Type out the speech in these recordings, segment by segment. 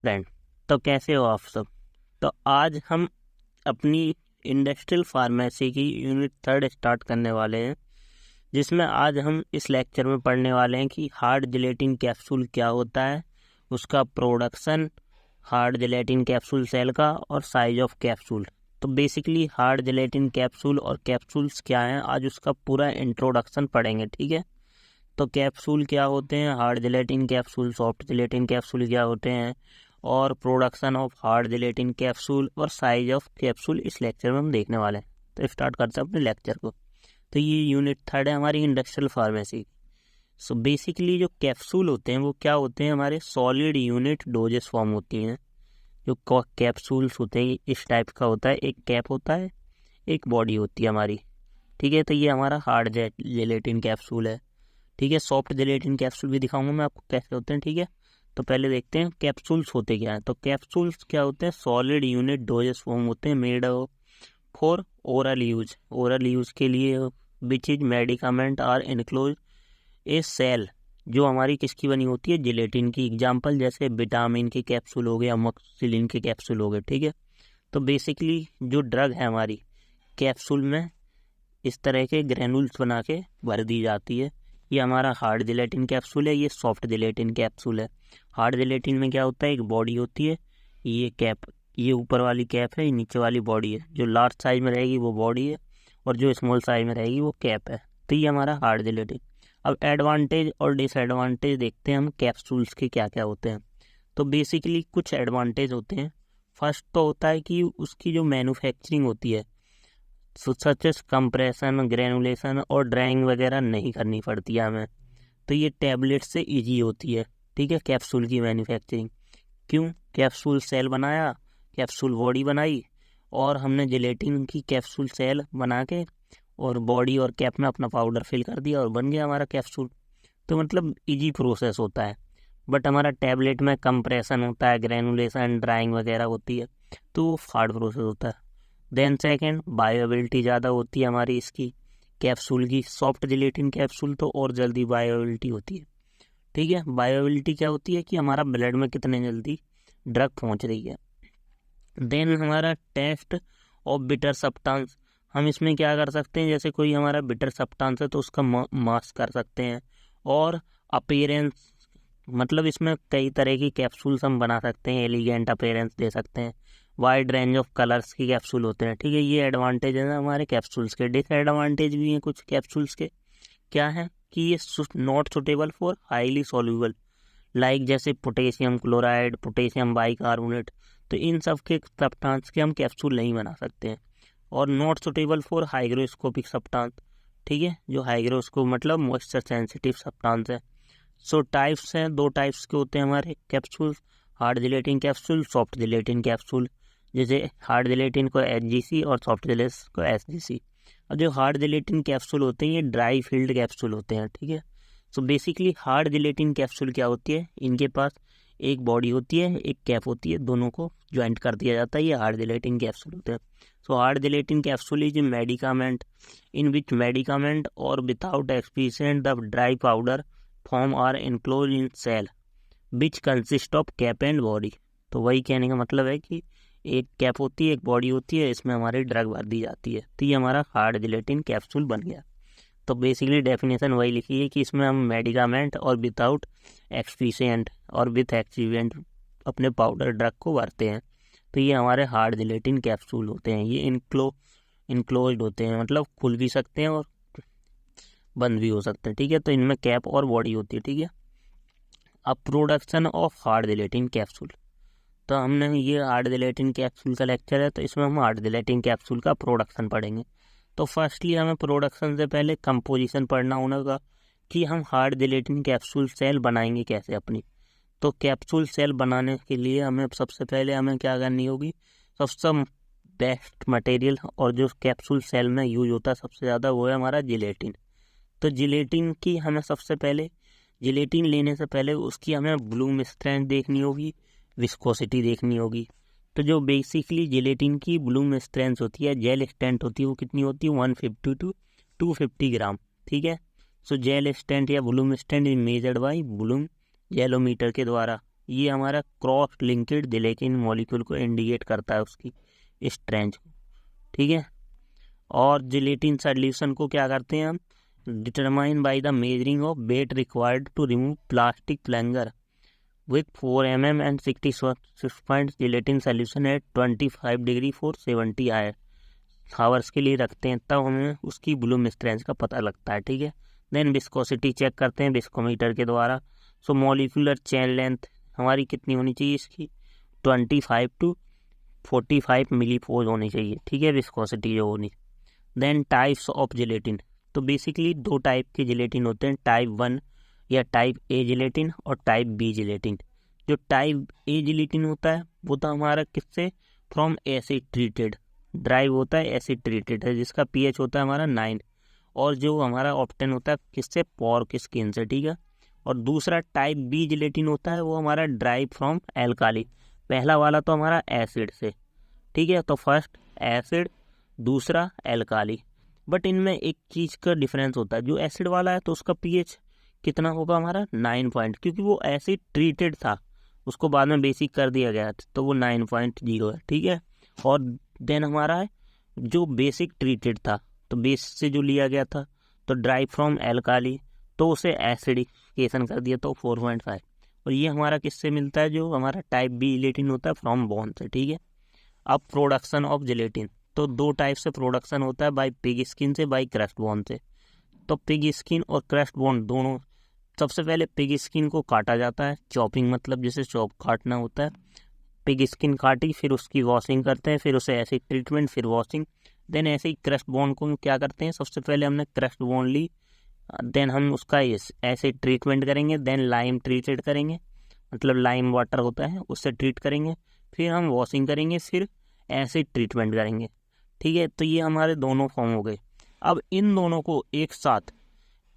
Friend, तो कैसे हो आप सब। तो आज हम अपनी इंडस्ट्रियल फार्मेसी की यूनिट 3 स्टार्ट करने वाले हैं, जिसमें आज हम इस लेक्चर में पढ़ने वाले हैं कि हार्ड जिलेटिन कैप्सूल क्या होता है, उसका production, hard gelatin capsule shell का और साइज ऑफ कैप्सूल। तो बेसिकली हार्ड जिलेटिन कैप्सूल और कैप्सूल्स क्या हैं, आज उसका पूरा इंट्रोडक्शन पढ़ेंगे। ठीक है, तो कैप्सूल क्या होते हैं, hard gelatin capsule, soft gelatin capsule क्या होते हैं, और production of hard gelatin capsule और साइज ऑफ कैप्सूल इस लेक्चर में हम देखने वाले हैं। तो स्टार्ट करते हैं अपने लेक्चर को। तो ये यूनिट 3 है हमारी इंडस्ट्रियल फार्मेसी। सो बेसिकली जो कैप्सूल होते हैं वो क्या होते हैं, हमारे सॉलिड यूनिट डोजेस फॉर्म होती हैं। जो कैप्सूल्स होते हैं इस टाइप का होता है, एक कैप होता है, एक बॉडी होती है हमारी। ठीक है, तो ये हमारा हार्ड जिलेटिन कैप्सूल है। ठीक है, सॉफ्ट जिलेटिन कैप्सूल भी दिखाऊंगा मैं आपको कैसे होते हैं। ठीक है, तो पहले देखते हैं कैप्सूल्स होते क्या हैं। तो कैप्सूल्स क्या होते हैं, सॉलिड यूनिट डोजेस फॉर्म होते हैं, made for oral use. Oral use के लिए which is medicament are enclose a shell, जो हमारी किसकी बनी होती है, जिलेटिन की। एग्जाम्पल जैसे विटामिन के कैप्सूल हो गए, अमोक्सिलिन के कैप्सूल हो गए। ठीक है, तो बेसिकली जो ड्रग है हमारी कैप्सूल में इस तरह के ग्रेनुल्स बना के भर दी जाती है। ये हमारा हार्ड जिलेटिन कैप्सूल है, ये सॉफ्ट जिलेटिन कैप्सूल है। हार्ड जिलेटिन में क्या होता है, एक बॉडी होती है, ये कैप, ये ऊपर वाली कैप है, ये नीचे वाली बॉडी है। जो लार्ज साइज में रहेगी वो बॉडी है, और जो स्मॉल साइज में रहेगी वो कैप है। तो ये हमारा हार्ड जिलेटिन। अब एडवांटेज और डिसएडवांटेज देखते हैं हम कैप्सूल्स के क्या क्या होते हैं। तो बेसिकली कुछ एडवांटेज होते हैं। फर्स्ट तो होता है कि उसकी जो मैन्युफैक्चरिंग होती है, सच एस कंप्रेशन, ग्रेनुलेशन और ड्राइंग वगैरह नहीं करनी पड़ती है हमें। तो ये टैबलेट से इजी होती है। ठीक है, कैप्सूल की मैन्युफैक्चरिंग। क्यों, कैप्सूल सेल बनाया, कैप्सूल बॉडी बनाई, और हमने जिलेटिन की कैप्सूल सेल बना के और बॉडी और कैप में अपना पाउडर फिल कर दिया और बन गया हमारा कैप्सूल। तो मतलब इजी प्रोसेस होता है। बट हमारा टैबलेट में कंप्रेशन होता है, ग्रेनुलेशन, ड्राइंग वगैरह होती है, तो वो हार्ड प्रोसेस होता है। देन सेकेंड, बायोअवेलेबिलिटी ज़्यादा होती है हमारी इसकी कैप्सूल की। सॉफ्ट जिलेटिन कैप्सूल तो और जल्दी बायोअवेलेबिलिटी होती है। ठीक है, बायोअवेलेबिलिटी क्या होती है कि हमारा ब्लड में कितने जल्दी ड्रग पहुंच रही है। देन हमारा टेस्ट ऑफ बिटर सब्सटेंस, हम इसमें क्या कर सकते हैं, जैसे कोई हमारा बिटर सब्सटेंस है तो उसका मास्क कर सकते हैं। और अपीयरेंस, मतलब इसमें कई तरह की कैप्सूल्स हम बना सकते हैं, एलिगेंट अपीयरेंस दे सकते हैं। वाइड रेंज ऑफ कलर्स की कैप्सूल होते हैं। ठीक है, ये एडवांटेज है हमारे कैप्सूल्स के। डिसएडवांटेज भी हैं कुछ कैप्सूल्स के। क्या है कि ये not suitable for highly soluble, like जैसे पोटेशियम क्लोराइड, पोटेशियम बाइकार्बोनेट। तो इन सब के सब्सटेंस के हम कैप्सूल नहीं बना सकते हैं। और not suitable for hygroscopic substance. ठीक है, जो हाइग्रोस्कोप मतलब मॉइस्चर सेंसिटिव सब्सटेंस है। सो टाइप्स हैं, दो टाइप्स के होते हैं हमारे capsule, hard gelatin capsule, soft gelatin capsule. जैसे हार्ड जिलेटिन को HGC और सॉफ्ट जिलेटिन को SGC। और जो हार्ड जिलेटिन कैप्सूल होते हैं ये ड्राई फील्ड कैप्सूल होते हैं। ठीक है, so basically hard gelatin capsule क्या होती है, इनके पास एक बॉडी होती है, एक कैप होती है, दोनों को ज्वाइंट कर दिया जाता है, ये हार्ड जिलेटिन कैप्सूल होते हैं। So hard gelatin capsule is medicament in which medicament or without excipient the dry powder form are enclose in shell which consist of cap and body. तो वही कहने का मतलब है कि एक कैप होती है, एक बॉडी होती है, इसमें हमारी ड्रग भर दी जाती है। तो ये हमारा हार्ड जिलेटिन कैप्सूल बन गया। तो बेसिकली डेफिनेशन वही लिखी है कि इसमें हम मेडिकामेंट और विदाउट एक्सपीरियंट और विथ एक्सीवेंट अपने पाउडर ड्रग को भरते हैं। तो ये हमारे हार्ड जिलेटिन कैप्सूल होते हैं। ये इनक्लोज्ड होते हैं, मतलब खुल भी सकते हैं और बंद भी हो सकते हैं। ठीक है, तो इनमें कैप और बॉडी होती है। ठीक है, अब production of hard gelatin capsule. तो हमने ये हार्ड जिलेटिन कैप्सूल का लेक्चर है, तो इसमें हम हार्ड जिलेटिन कैप्सूल का प्रोडक्शन पढ़ेंगे। तो फर्स्टली हमें प्रोडक्शन से पहले कंपोजिशन पढ़ना होगा कि हम हार्ड जिलेटिन कैप्सूल सेल बनाएंगे कैसे अपनी। तो कैप्सूल सेल बनाने के लिए हमें सबसे पहले हमें क्या करनी होगी, सबसे बेस्ट मटेरियल और जो कैप्सूल सेल में यूज होता है सबसे ज़्यादा वो है हमारा जिलेटिन। तो जिलेटिन की हमें सबसे पहले, जिलेटिन लेने से पहले उसकी हमें ब्लूम स्ट्रेंथ देखनी होगी, विस्कोसिटी देखनी होगी। तो जो बेसिकली जिलेटिन की ब्लूम स्ट्रेंथ होती है, जेल स्ट्रेंथ होती है, वो कितनी होती है, 150 टू 250 ग्राम। ठीक है, सो जेल स्ट्रेंथ या bloom strength is measured by bloom gelometer के द्वारा। ये हमारा क्रॉस लिंक्ड जिलेटिन मॉलिक्यूल को इंडिकेट करता है उसकी स्ट्रेंथ को, ठीक है। और जिलेटिन सॉल्यूशन को क्या करते हैं हम, determine by the measuring of weight required to remove plastic plunger with 4 mm and 66 points gelatin solution at 25 degree for 70 hours के लिए रखते हैं, तब हमें उसकी ब्लूम स्ट्रेंथ का पता लगता है, ठीक है। देन विस्कोसिटी चेक करते हैं विस्कोमीटर के द्वारा। सो मॉलिक्यूलर चेन लेंथ हमारी कितनी होनी चाहिए इसकी, 25 to 45 मिलीपोज होनी चाहिए, ठीक है, विस्कोसिटी जो होनी। देन टाइप्स ऑफ जिलेटिन, तो बेसिकली 2 टाइप के जिलेटिन होते हैं, टाइप 1 या टाइप ए जिलेटिन और टाइप बी जिलेटिन। जो टाइप ए जिलेटिन होता है वो तो हमारा किससे, फ्रॉम एसिड ट्रीटेड, ड्राइव होता है, एसिड ट्रीटेड है, जिसका पीएच होता है हमारा 9, और जो हमारा ऑप्टेन होता है किससे, पोर्क स्किन से, ठीक है। और दूसरा टाइप बी जिलेटिन होता है वो हमारा ड्राइव फ्रॉम एल्काली, पहला वाला तो हमारा एसिड से, ठीक है। तो फर्स्ट एसिड, दूसरा एल्काली, बट इनमें एक चीज़ का डिफरेंस होता है, जो एसिड वाला है तो उसका पीएच कितना होगा हमारा 9 पॉइंट, क्योंकि वो एसिड ट्रीटेड था, उसको बाद में बेसिक कर दिया गया तो वो 9.0 है, ठीक है। और देन हमारा है जो बेसिक ट्रीटेड था, तो बेस से जो लिया गया था तो ड्राइव फ्रॉम एल्काली, तो उसे एसिडिफिकेशन कर दिया तो 4.5। और ये हमारा किससे मिलता है, जो हमारा टाइप बी जिलेटिन होता है फ्रॉम बोन से, ठीक है। अब प्रोडक्शन ऑफ जिलेटिन, तो 2 टाइप से प्रोडक्शन होता है, बाय पिग स्किन से, बाय क्रस्ट बोन से। तो पिग स्किन और क्रस्ट बोन दोनों, सबसे पहले पिग स्किन को काटा जाता है, चॉपिंग मतलब जैसे चॉप काटना होता है, पिग स्किन काटी, फिर उसकी वॉशिंग करते हैं, फिर उसे एसिड ट्रीटमेंट, फिर वॉशिंग। देन ऐसे ही क्रस्ट बोन को क्या करते हैं, सबसे पहले हमने क्रस्ट बोन ली, देन हम उसका एसिड ट्रीटमेंट करेंगे, देन लाइम ट्रीटेड करेंगे, मतलब लाइम वाटर होता है उससे ट्रीट करेंगे, फिर हम वॉशिंग करेंगे, फिर एसिड ट्रीटमेंट करेंगे, ठीक है। तो ये हमारे दोनों फॉर्म हो गए। अब इन दोनों को एक साथ,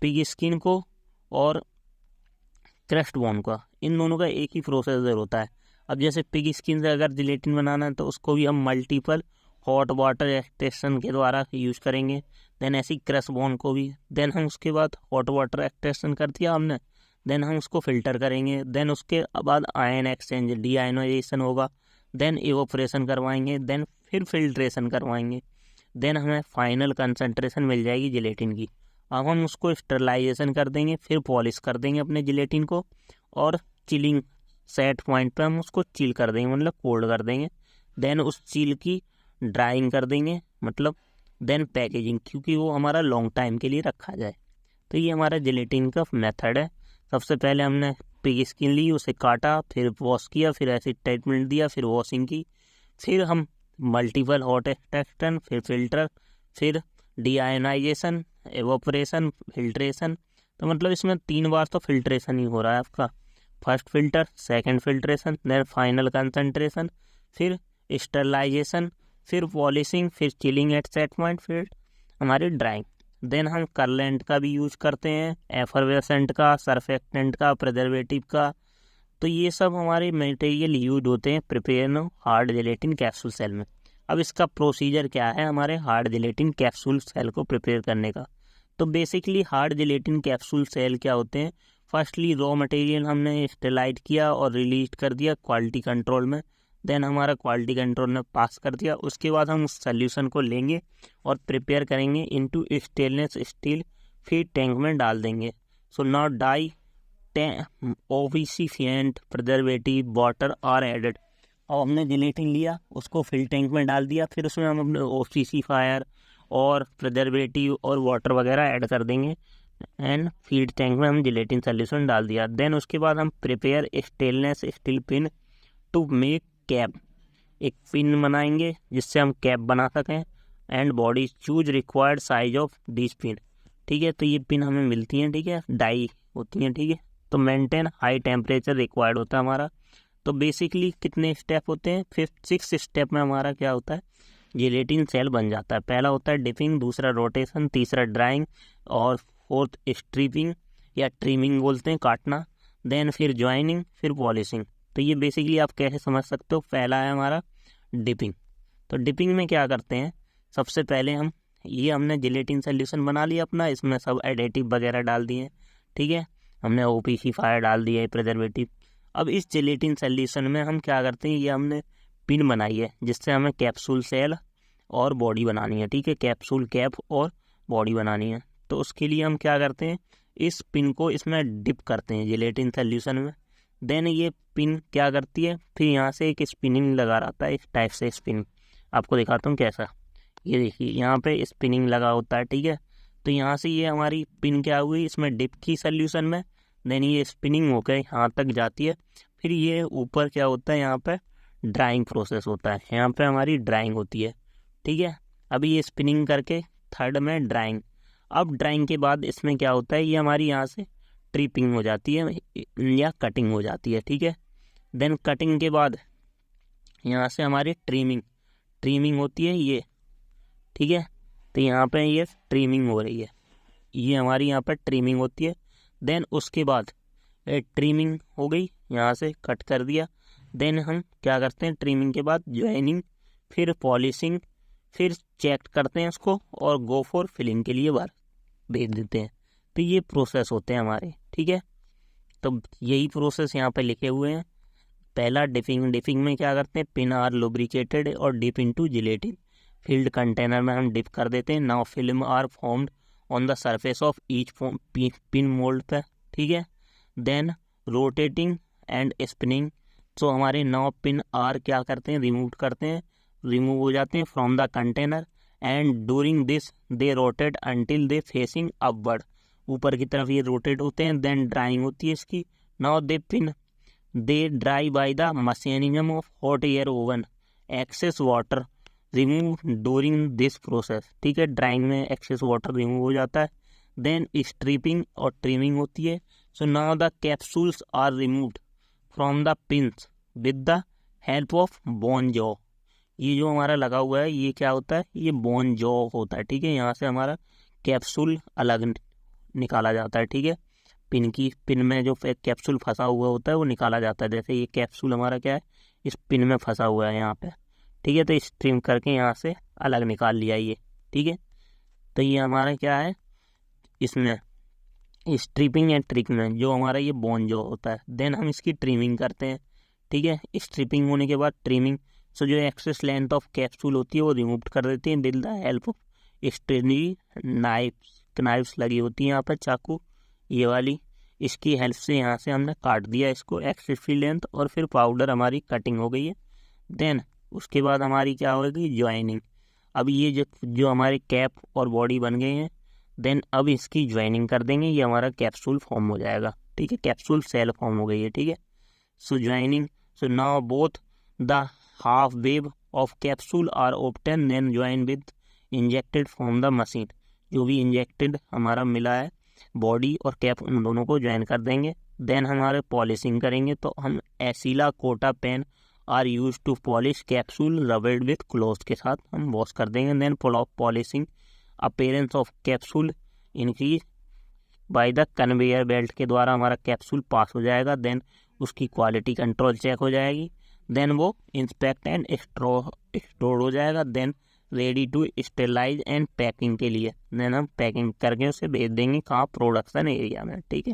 पिग स्किन को और क्रस्ट बोन का, इन दोनों का एक ही प्रोसेसर होता है। अब जैसे पिग स्किन से अगर जिलेटिन बनाना है तो उसको भी हम मल्टीपल हॉट वाटर एक्सट्रैक्शन के द्वारा यूज करेंगे, देन ऐसी क्रस्ट बोन को भी, देन हम उसके बाद हॉट वाटर एक्सट्रैक्शन कर दिया हमने, देन हम उसको फिल्टर करेंगे, देन उसके बाद आयन एक्सचेंज डी आयनाइजेशन होगा, देन इवोपरेशन करवाएंगे, देन फिर फिल्ट्रेशन करवाएंगे, देन हमें फाइनल कंसंट्रेशन मिल जाएगी जिलेटिन की। अब हम उसको स्टरलाइजेशन कर देंगे, फिर पॉलिश कर देंगे अपने जिलेटिन को, और चिलिंग सेट पॉइंट पे हम उसको चिल कर देंगे, मतलब कोल्ड कर देंगे, देन उस चिल की ड्राइंग कर देंगे, मतलब देन पैकेजिंग, क्योंकि वो हमारा लॉन्ग टाइम के लिए रखा जाए। तो ये हमारा जिलेटिन का मेथड है। सबसे पहले हमने पिग स्किन ली, उसे काटा, फिर वॉश किया, फिर एसिड ट्रीटमेंट दिया, फिर वॉशिंग की, फिर हम मल्टीपल हॉट एक्सट्रैक्शन, फिर फिल्टर, फिर डीआयोनाइजेशन, एवोपरेशन, फिल्ट्रेशन। तो मतलब इसमें 3 बार तो फिल्ट्रेशन ही हो रहा है आपका, first filter, second filtration, then final concentration, फिर स्टरलाइजेशन, फिर पॉलिशिंग, फिर चिलिंग एट सेट पॉइंट, फिर हमारी ड्राइंग। देन हम करलेंट का भी यूज करते हैं, एफरवेसेंट का, सरफेक्टेंट का, प्रिजर्वेटिव का। तो ये सब हमारे मटेरियल यूज होते हैं prepare hard gelatin capsule shell में। अब इसका प्रोसीजर क्या है हमारे हार्ड जिलेटिन कैप्सूल सेल को प्रिपेयर करने का। तो basically hard gelatin capsule shell क्या होते हैं, फर्स्टली रॉ मटेरियल हमने स्टेलाइट किया और रिलीज कर दिया क्वालिटी कंट्रोल में, देन हमारा क्वालिटी कंट्रोल ने पास कर दिया। उसके बाद हम उस सोल्यूशन को लेंगे और प्रिपेयर करेंगे इनटू स्टेनलेस स्टील, फिर टैंक में डाल देंगे। So now dye opacifiant, preservative, water are added. और हमने जिलेटिन लिया, उसको फिल टैंक में डाल दिया, फिर उसमें हम अपने ओसिफायर और प्रिजर्वेटिव और वाटर वगैरह ऐड कर देंगे, एंड फीड टैंक में हम जिलेटिन सोल्यूशन डाल दिया। देन उसके बाद हम prepare stainless steel pin to make cap, एक पिन बनाएंगे जिससे हम कैप बना सकें, and body choose required size of this pin, ठीक है। तो ये पिन हमें मिलती हैं, ठीक है, डाई होती हैं, ठीक है। तो मेंटेन हाई टेम्परेचर रिक्वायर्ड होता है हमारा। तो बेसिकली कितने स्टेप होते हैं, 6 स्टेप में हमारा क्या होता है, जिलेटिन सेल बन जाता है। पहला होता है डिपिंग, दूसरा रोटेशन, तीसरा ड्राइंग, और फोर्थ स्ट्रिपिंग या ट्रिमिंग बोलते हैं, काटना, देन फिर ज्वाइनिंग, फिर पॉलिशिंग। तो ये बेसिकली आप कैसे समझ सकते हो। पहला है हमारा डिपिंग। तो डिपिंग में क्या करते हैं, सबसे पहले हमने जिलेटिन सोल्यूशन बना लिया अपना, इसमें सब एडिटिव वगैरह डाल दिए, ठीक है, हमने ओपीसी फायर डाल दिया, प्रिजर्वेटिव। अब इस जिलेटिन सॉल्यूशन में हम क्या करते हैं, ये हमने पिन बनाई है जिससे हमें कैप्सूल सेल और बॉडी बनानी है, ठीक है, कैप्सूल कैप और बॉडी बनानी है। तो उसके लिए हम क्या करते हैं, इस पिन को इसमें डिप करते हैं जिलेटिन सॉल्यूशन में। देन ये पिन क्या करती है, फिर यहाँ से एक स्पिनिंग लगा रहता है, इस टाइप से स्पिन, आपको दिखाता हूँ कैसा। ये देखिए यहाँ पे स्पिनिंग लगा होता है, ठीक है। तो यहाँ से ये हमारी पिन क्या हुई, इसमें डिप की सॉल्यूशन में, देन ये स्पिनिंग होकर यहाँ तक जाती है। फिर ये ऊपर क्या होता है, यहाँ पे ड्राइंग प्रोसेस होता है, यहाँ पे हमारी ड्राइंग होती है, ठीक है। अभी ये स्पिनिंग करके थर्ड में ड्राइंग। अब ड्राइंग के बाद इसमें क्या होता है, ये हमारी यहाँ से ट्रिपिंग हो जाती है या कटिंग हो जाती है, ठीक है। देन कटिंग के बाद यहाँ से हमारी ट्रिमिंग होती है ये, ठीक है। तो यहाँ पे ये ट्रिमिंग हो रही है, ये हमारी यहाँ पर ट्रिमिंग होती है। देन उसके बाद ट्रिमिंग हो गई, यहाँ से कट कर दिया। देन हम क्या करते हैं, ट्रिमिंग के बाद ज्वाइनिंग, फिर पॉलिशिंग, फिर चेक करते हैं इसको और गो फॉर फिलिंग के लिए बाहर भेज देते हैं। तो ये प्रोसेस होते हैं हमारे, ठीक है। तो यही प्रोसेस यहाँ पे लिखे हुए हैं। पहला डिपिंग में क्या करते हैं, पिन आर लुब्रिकेटेड और dip into gelatin filled container में हम डिप कर देते हैं। Now film are formed on the surface of each pin mold पे, ठीक है। Then rotating and spinning, so हमारे 9 पिन आर क्या करते हैं, रिमूव हो जाते हैं from the container and during this they rotate until they facing upward, ऊपर की तरफ ये रोटेट होते हैं। देन ड्राइंग होती है इसकी। Now they dry by the mechanism of hot air oven, excess water remove during this process, ठीक है। ड्राइंग में एक्सेस वाटर रिमूव हो जाता है। देन स्ट्रिपिंग और ट्रिमिंग होती है। So now the capsules are removed from the pins with the help of bone jaw. ये जो हमारा लगा हुआ है ये क्या होता है, ये बोन जॉ होता है, ठीक है। यहाँ से हमारा कैप्सूल अलग निकाला जाता है, ठीक है। पिन में जो कैप्सूल फंसा हुआ होता है वो निकाला जाता है। जैसे ये कैप्सूल हमारा क्या है, इस पिन में फंसा हुआ है यहाँ पे, ठीक है। तो स्ट्रीम करके यहाँ से अलग निकाल लिया ये, ठीक है। तो ये हमारा क्या है, इसमें स्ट्रिपिंग एंड ट्रिमिंग जो हमारा ये बोन जो होता है। देन हम इसकी ट्रिमिंग करते हैं, ठीक है। स्ट्रिपिंग होने के बाद ट्रिमिंग, सो जो एक्सेस लेंथ ऑफ कैप्सूल होती है वो रिमूव कर देते हैं with the help of stationary knifes लगी होती है यहाँ पर, चाकू ये वाली, इसकी हेल्प से यहाँ से हमने काट दिया इसको एक्सेस फ्री लेंथ, और फिर पाउडर हमारी कटिंग हो गई है। देन उसके बाद हमारी क्या होगी, ज्वाइनिंग। अब ये जो हमारे कैप और बॉडी बन गए हैं, देन अब इसकी ज्वाइनिंग कर देंगे, ये हमारा कैप्सूल फॉर्म हो जाएगा, ठीक है। कैप्सूल सेल फॉर्म हो गई है, ठीक है। So joining, so now both the हाफ वेव of capsule are obtain then join with injected from the machine. जो भी इंजेक्टेड हमारा मिला है बॉडी और कैप, उन दोनों को ज्वाइन कर देंगे। देन हमारे पॉलिशिंग करेंगे, तो हम Accela Cota pan are use to polish capsule rubbed with cloth के साथ हम वॉश कर देंगे। Then polishing appearance of capsule increase by the conveyor belt के द्वारा हमारा कैप्सूल पास हो जाएगा। देन उसकी क्वालिटी कंट्रोल चेक हो जाएगी। देन वो इंस्पेक्ट एंड स्टोर हो जाएगा। Then ready to sterilize and packing के लिए देन हम पैकिंग करके उसे भेज देंगे कहाँ, प्रोडक्शन एरिया में, ठीक है,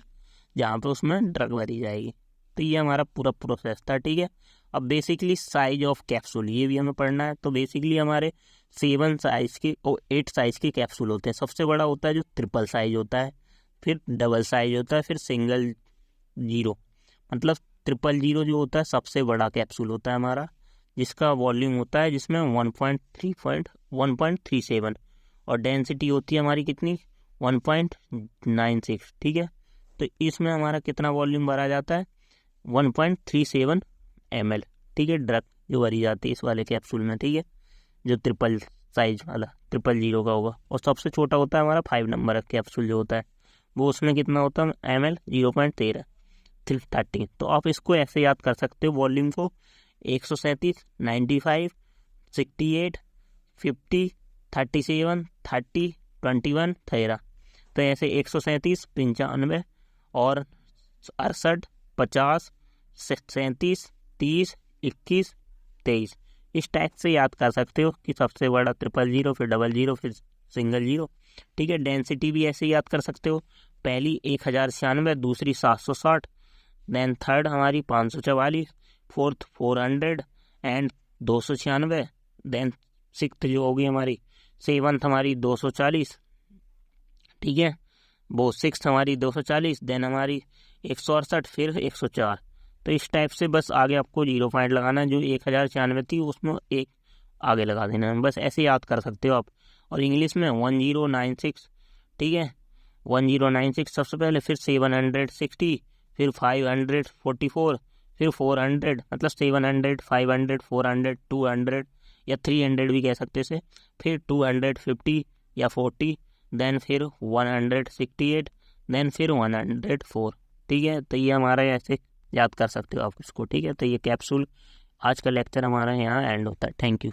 जहाँ पे उसमें ड्रग भरी जाएगी। तो ये हमारा पूरा प्रोसेस था, ठीक है। अब बेसिकली साइज ऑफ कैप्सूल ये भी हमें पढ़ना है। तो बेसिकली हमारे 7 साइज के और 8 साइज के कैप्सूल होते हैं। सबसे बड़ा होता है जो ट्रिपल साइज होता है, फिर डबल साइज होता है, फिर सिंगल जीरो। मतलब 000 जो होता है सबसे बड़ा कैप्सूल होता है हमारा, जिसका वॉल्यूम होता है जिसमें 1.37 और डेंसिटी होती है हमारी कितनी, 1.96, ठीक है। तो इसमें हमारा कितना वॉल्यूम भरा जाता है, 1.37 ml, ठीक है, ड्रग जो भरी जाती है इस वाले कैप्सूल में, ठीक है, जो ट्रिपल साइज वाला 000 का होगा। और सबसे छोटा होता है हमारा 5 नंबर कैप्सूल जो होता है, वो उसमें कितना होता है ml, 0.13। तो आप इसको ऐसे याद कर सकते हो वॉल्यूम को, 137, 95, 68, 50, 37, 30, 21, 13। तो ऐसे 137, 95 और 68, 50, 37, 30, 21, 23, इस टाइप से याद कर सकते हो कि सबसे बड़ा 000, फिर 00, फिर सिंगल जीरो, ठीक है। डेंसिटी भी ऐसे याद कर सकते हो, पहली 1096, दूसरी 760, देन थर्ड हमारी 544, फोर्थ 400 एंड 296, देन सिक्स्थ जो होगी हमारी, सेवन्थ हमारी 240, ठीक है, वो सिक्स्थ हमारी 240, देन हमारी 168, फिर 104। तो इस टाइप से बस आगे आपको 0 पॉइंट लगाना है, जो 1096 थी उसमें एक आगे लगा देना है, बस ऐसे याद कर सकते हो आप। और इंग्लिश में 1096, ठीक है, 1096 सबसे पहले, फिर 760, फिर 544, फिर 400, मतलब 700, 500, 400, 200 या 300 भी कह सकते से, फिर 250 या 40, देन फिर 168, देन फिर 104, ठीक है। तो ये हमारा ऐसे याद कर सकते हो आप इसको, ठीक है। तो ये कैप्सूल आज का लेक्चर हमारा यहाँ एंड होता है। Thank you.